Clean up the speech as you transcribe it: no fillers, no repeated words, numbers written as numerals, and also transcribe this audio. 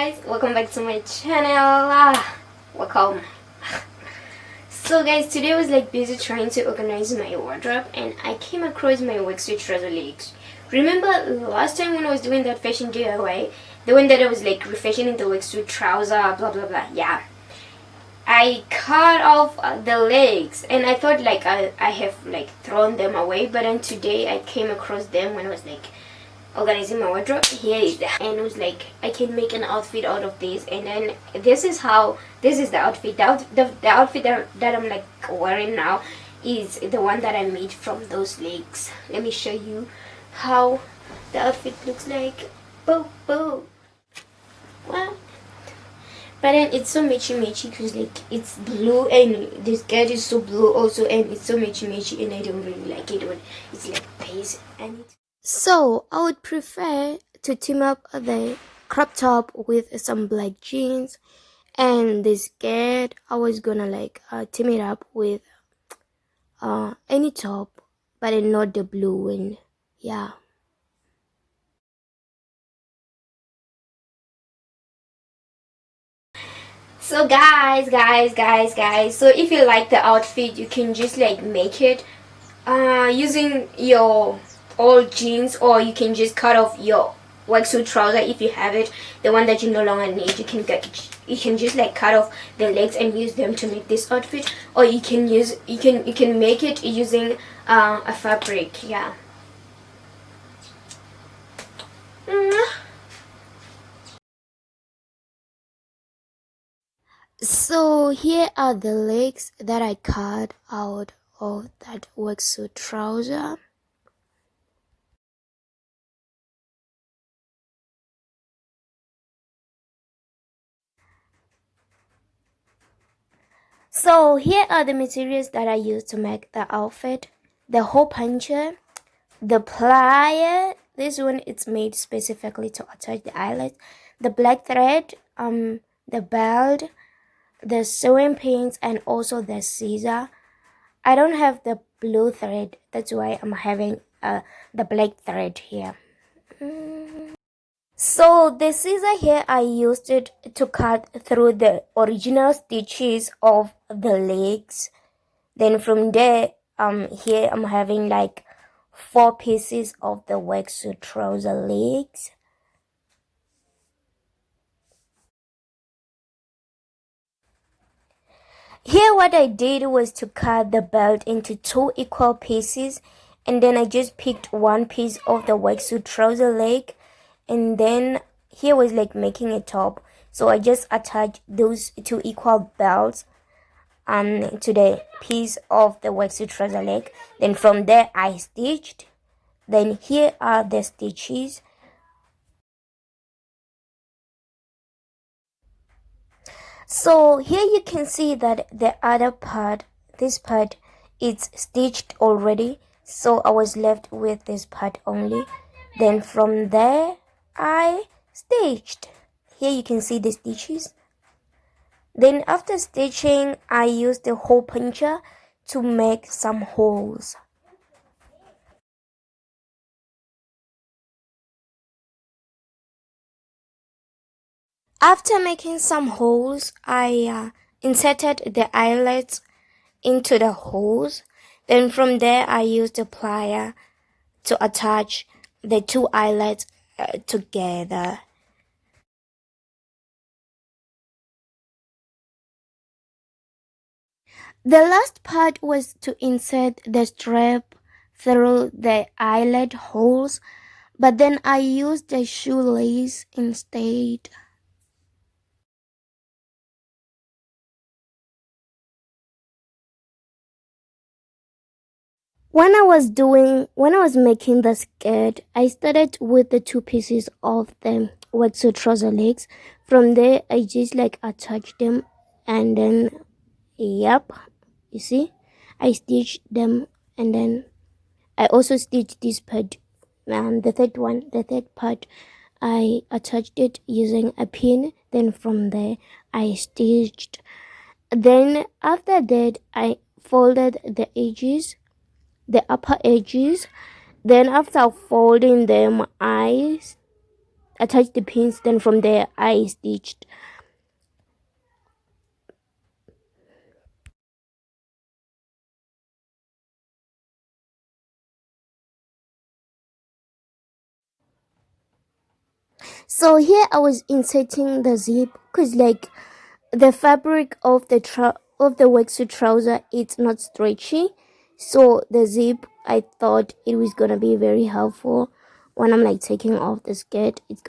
guys, welcome back to my channel. Welcome. So guys, today I was busy trying to organize my wardrobe and I came across my Worksuit Trouser legs. Remember last time when I was doing that fashion DIY, the one that I was refashioning the Worksuit Trouser, blah blah blah. Yeah, I cut off the legs and I thought I have thrown them away, but then today I came across them when I was organizing my wardrobe. Here is that, and it was I can make an outfit out of this, and then this is the outfit. The outfit that I'm wearing now is the one that I made from those legs. Let me show you how the outfit looks like. Boom boom. Well, but then it's so matchy because it's blue and this skirt is so blue also, and it's so matchy and I don't really like it when it's beige and it. So I would prefer to team up the crop top with some black jeans, and this skirt I was gonna team it up with any top, but then not the blue one. Yeah. So guys, so if you like the outfit, you can just make it using your old jeans, or you can just cut off your worksuit trouser if you have it, the one that you no longer need. You can just cut off the legs and use them to make this outfit, or you can make it using a fabric. Yeah. So here are the legs that I cut out of that worksuit trouser. So here are the materials that I used to make the outfit: the hole puncher, the plier. This one it's made specifically to attach the eyelet, the black thread, the belt, the sewing pins, and also the scissor. I don't have the blue thread, that's why I'm having the black thread here. So the scissor here, I used it to cut through the original stitches of the legs. Then from there, here I'm having 4 pieces of the worksuit trouser legs. Here what I did was to cut the belt into 2 equal pieces, and then I just picked 1 piece of the worksuit trouser leg, and then here was making a top, so I just attached those 2 equal belts to the piece of the worksuit trouser leg. Then from there I stitched. Then here are the stitches. So here you can see that the other part, this part, it's stitched already, so I was left with this part only. Then from there I stitched. Here you can see the stitches. Then after stitching, I used the hole puncher to make some holes. After making some holes, I inserted the eyelets into the holes. Then from there, I used the plier to attach the 2 eyelets together. The last part was to insert the strap through the eyelet holes, but then I used the shoelace instead. When I was making the skirt, I started with the 2 pieces of the worksuit trouser legs. From there, I just attached them, and then, yep, you see, I stitched them, and then I also stitched this part, the third part, I attached it using a pin. Then from there, I stitched. Then after that, I folded the edges, the upper edges. Then after folding them, I attached the pins, then from there I stitched. So here I was inserting the zip, because like the fabric of the worksuit trouser, it's not stretchy, so the zip, I thought it was gonna be very helpful when I'm like taking off the skirt. It's